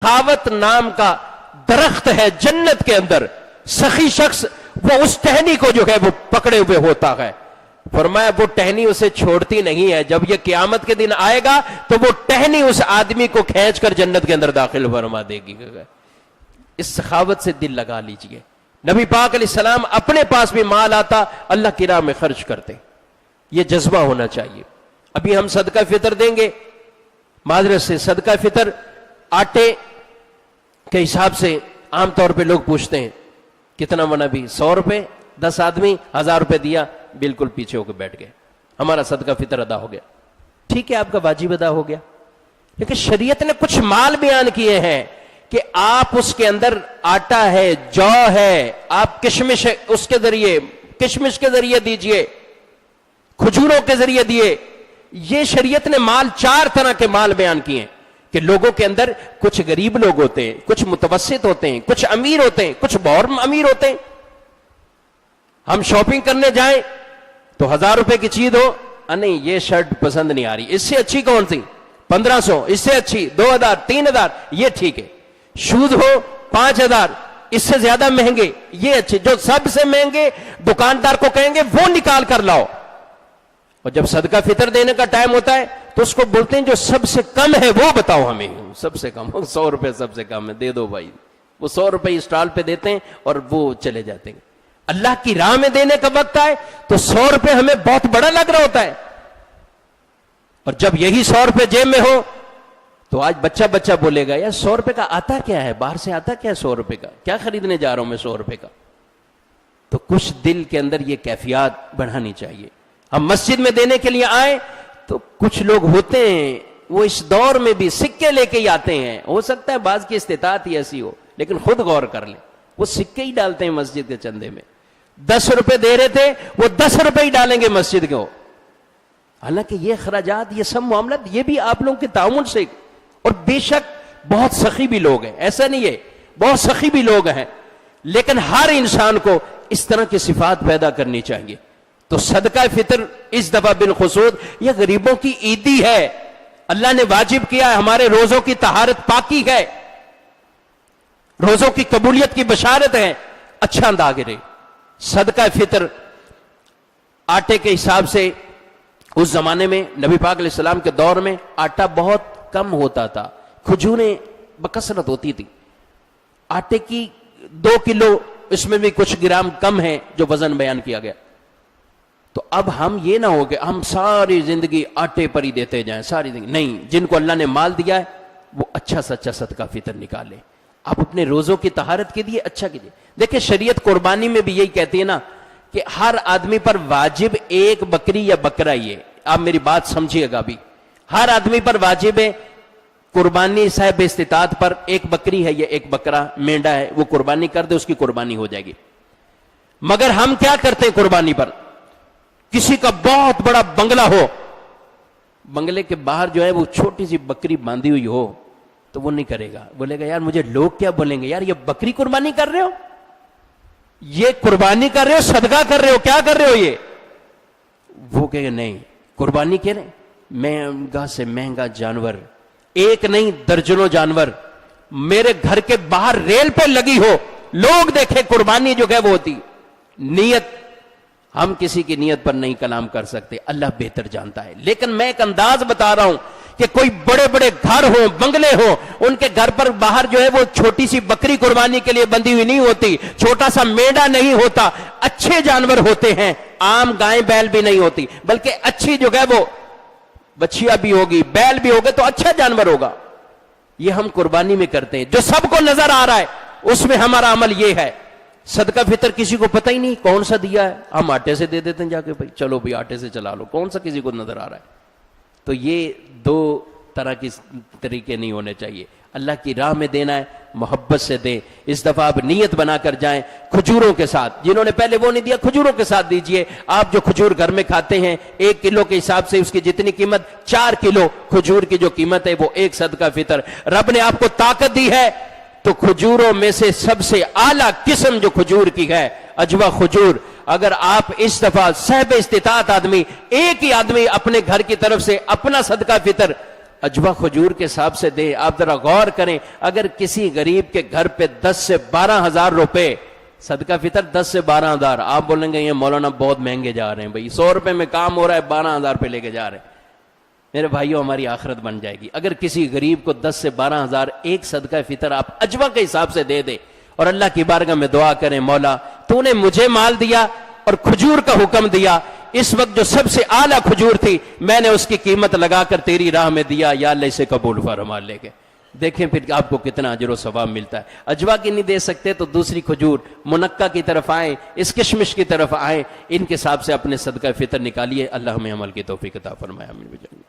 سخاوت نام کا درخت ہے جنت کے اندر. سخی شخص وہ اس ٹہنی کو جو ہے وہ پکڑے ہوئے ہوتا ہے. فرمایا وہ ٹہنی اسے چھوڑتی نہیں ہے. جب یہ قیامت کے دن آئے گا تو وہ ٹہنی اس آدمی کو کھینچ کر جنت کے اندر داخل فرما دے گی. اس سخاوت سے دل لگا لیجئے. نبی پاک علیہ السلام اپنے پاس بھی مال آتا اللہ کی راہ میں خرچ کرتے. یہ جذبہ ہونا چاہیے. ابھی ہم صدقہ فطر دیں گے. معذرت سے صدقہ فطر آٹے کے حساب سے عام طور پہ لوگ پوچھتے ہیں کتنا بنا بھی؟ 100 روپے. 10 آدمی 1000 روپے دیا, بالکل پیچھے ہو کے بیٹھ گئے. ہمارا صدقہ فطر ادا ہو گیا. ٹھیک ہے, آپ کا واجب ادا ہو گیا. لیکن شریعت نے کچھ مال بیان کیے ہیں کہ آپ اس کے اندر آٹا ہے, جو ہے, آپ کشمش اس کے ذریعے, کشمش کے ذریعے دیجئے, کھجوروں کے ذریعے دیے. یہ شریعت نے مال 4 طرح کے مال بیان کیے ہیں کہ لوگوں کے اندر کچھ غریب لوگ ہوتے ہیں, کچھ متوسط ہوتے ہیں, کچھ امیر ہوتے ہیں, کچھ بہت امیر ہوتے ہیں. ہم شاپنگ کرنے جائیں تو 1000 روپے کی چیز ہو, نہیں یہ شرٹ پسند نہیں آ رہی, اس سے اچھی کون سی؟ 1500, اس سے اچھی 2000 3000, یہ ٹھیک ہے. شوز ہو 5000, اس سے زیادہ مہنگے یہ اچھے. جو سب سے مہنگے دکاندار کو کہیں گے وہ نکال کر لاؤ. اور جب صدقہ فطر دینے کا ٹائم ہوتا ہے تو اس کو بولتے ہیں جو سب سے کم ہے وہ بتاؤ ہمیں. سب سے کم 100 روپے سب سے کم ہے, دے دو بھائی. وہ 100 روپے اسٹال پہ دیتے ہیں اور وہ چلے جاتے ہیں. اللہ کی راہ میں دینے کا وقت آئے تو 100 روپے ہمیں بہت بڑا لگ رہا ہوتا ہے. اور جب یہی 100 روپے جیب میں ہو تو آج بچہ بولے گا یار 100 روپے کا آتا کیا ہے, باہر سے آتا کیا 100 روپے کا, کیا خریدنے جا رہا ہوں میں 100 روپے کا. تو کچھ دل کے اندر یہ کیفیات بڑھانی چاہیے. ہم مسجد میں دینے کے لیے آئیں تو کچھ لوگ ہوتے ہیں وہ اس دور میں بھی سکے لے کے ہی آتے ہیں. ہو سکتا ہے بعض کی استطاعت ہی ایسی ہو, لیکن خود غور کر لیں, وہ سکے ہی ڈالتے ہیں مسجد کے چندے میں. 10 روپے دے رہے تھے وہ 10 روپے ہی ڈالیں گے مسجد کو. حالانکہ یہ اخراجات, یہ سب معاملات یہ بھی آپ لوگوں کے تعاون سے. اور بے شک بہت سخی بھی لوگ ہیں, ایسا نہیں ہے, بہت سخی بھی لوگ ہیں, لیکن ہر انسان کو اس طرح کی صفات پیدا کرنی چاہیے. تو صدقہ فطر اس دفعہ بالخصوص یہ غریبوں کی عیدی ہے. اللہ نے واجب کیا ہے, ہمارے روزوں کی طہارت پاکی ہے, روزوں کی قبولیت کی بشارت ہے. اچھا انداز رہے. صدقہ فطر آٹے کے حساب سے اس زمانے میں نبی پاک علیہ السلام کے دور میں آٹا بہت کم ہوتا تھا, کھجوریں بکثرت ہوتی تھی. آٹے کی 2 کلو, اس میں بھی کچھ گرام کم ہے جو وزن بیان کیا گیا. تو اب ہم یہ نہ ہو کہ ہم ساری زندگی آٹے پر ہی دیتے جائیں, ساری زندگی نہیں. جن کو اللہ نے مال دیا ہے وہ اچھا سچا صدقہ فطر نکالے. آپ اپنے روزوں کی طہارت کے لیے اچھا کیجیے. دیکھیں شریعت قربانی میں بھی یہی کہتی ہے نا کہ ہر آدمی پر واجب 1 بکری یا بکرا ہی ہے. آپ میری بات سمجھیے گا. بھی ہر آدمی پر واجب ہے قربانی, صاحب استطاعت پر 1 بکری ہے یا 1 بکرا مینڈا ہے, وہ قربانی کر دے, اس کی قربانی ہو جائے گی. مگر ہم کیا کرتے ہیں قربانی پر؟ کسی کا بہت بڑا بنگلہ ہو, بنگلے کے باہر جو ہے وہ چھوٹی سی بکری باندھی ہوئی ہو تو وہ نہیں کرے گا. بولے گا یار مجھے لوگ کیا بولیں گے, یار یہ بکری قربانی کر رہے ہو, یہ قربانی کر رہے ہو, صدقہ کر رہے ہو, کیا کر رہے ہو یہ؟ وہ کہے گا نہیں قربانی کہہ رہے, مہنگا سے مہنگا جانور, 1 نہیں درجنوں جانور میرے گھر کے باہر ریل پہ لگی ہو, لوگ دیکھے, قربانی جو ہے وہ ہوتی. نیت ہم کسی کی نیت پر نہیں کلام کر سکتے, اللہ بہتر جانتا ہے. لیکن میں ایک انداز بتا رہا ہوں کہ کوئی بڑے بڑے گھر ہوں, بنگلے ہوں, ان کے گھر پر باہر جو ہے وہ چھوٹی سی بکری قربانی کے لیے بندھی ہوئی نہیں ہوتی, چھوٹا سا میڈا نہیں ہوتا, اچھے جانور ہوتے ہیں. عام گائے بیل بھی نہیں ہوتی, بلکہ اچھی جو ہے وہ بچیا بھی ہوگی, بیل بھی ہوگا, تو اچھا جانور ہوگا. یہ ہم قربانی میں کرتے ہیں جو سب کو نظر آ رہا ہے, اس میں ہمارا عمل یہ ہے. صدقہ فطر کسی کو پتہ ہی نہیں کون سا دیا ہے, ہم آٹے سے دے دیتے ہیں جا کے, بھائی چلو بھائی آٹے سے چلا لو, کون سا کسی کو نظر آ رہا ہے. تو یہ 2 طرح کے طریقے نہیں ہونے چاہیے. اللہ کی راہ میں دینا ہے, محبت سے دیں. اس دفعہ آپ نیت بنا کر جائیں کھجوروں کے ساتھ. جنہوں نے پہلے وہ نہیں دیا, کھجوروں کے ساتھ دیجئے. آپ جو کھجور گھر میں کھاتے ہیں 1 کلو کے حساب سے اس کی جتنی قیمت, 4 کلو کھجور کی جو قیمت ہے وہ 1 صدقہ فطر. رب نے آپ کو طاقت دی ہے تو کھجوروں میں سے سب سے اعلیٰ قسم جو کھجور کی ہے اجوا کھجور, اگر آپ اس دفعہ صاحب استطاعت آدمی, 1 ہی آدمی اپنے گھر کی طرف سے اپنا صدقہ فطر اجوا کھجور کے حساب سے دیں. آپ ذرا غور کریں, اگر کسی غریب کے گھر پہ 10 سے 12 ہزار روپے صدقہ فطر, 10 سے 12 ہزار, آپ بولیں گے یہ مولانا بہت مہنگے جا رہے ہیں بھائی, 100 روپے میں کام ہو رہا ہے, 12 ہزار پہ لے کے جا رہے ہیں. میرے بھائیوں, ہماری آخرت بن جائے گی اگر کسی غریب کو 10 سے 12 ہزار ایک صدقہ فطر آپ اجوا کے حساب سے دے دیں, اور اللہ کی بارگاہ میں دعا کریں, مولا تو نے مجھے مال دیا اور کھجور کا حکم دیا, اس وقت جو سب سے اعلیٰ کھجور تھی میں نے اس کی قیمت لگا کر تیری راہ میں دیا, یا اللہ اسے قبول فرما. لے کے دیکھیں پھر آپ کو کتنا اجر و ثواب ملتا ہے. اجوا کی نہیں دے سکتے تو دوسری کھجور منقع کی طرف آئیں, اس کشمش کی طرف آئیں, ان کے حساب سے اپنے صدقہ فطر نکالیے. اللہ ہمیں عمل کی توفیق عطا فرمائے. آمین.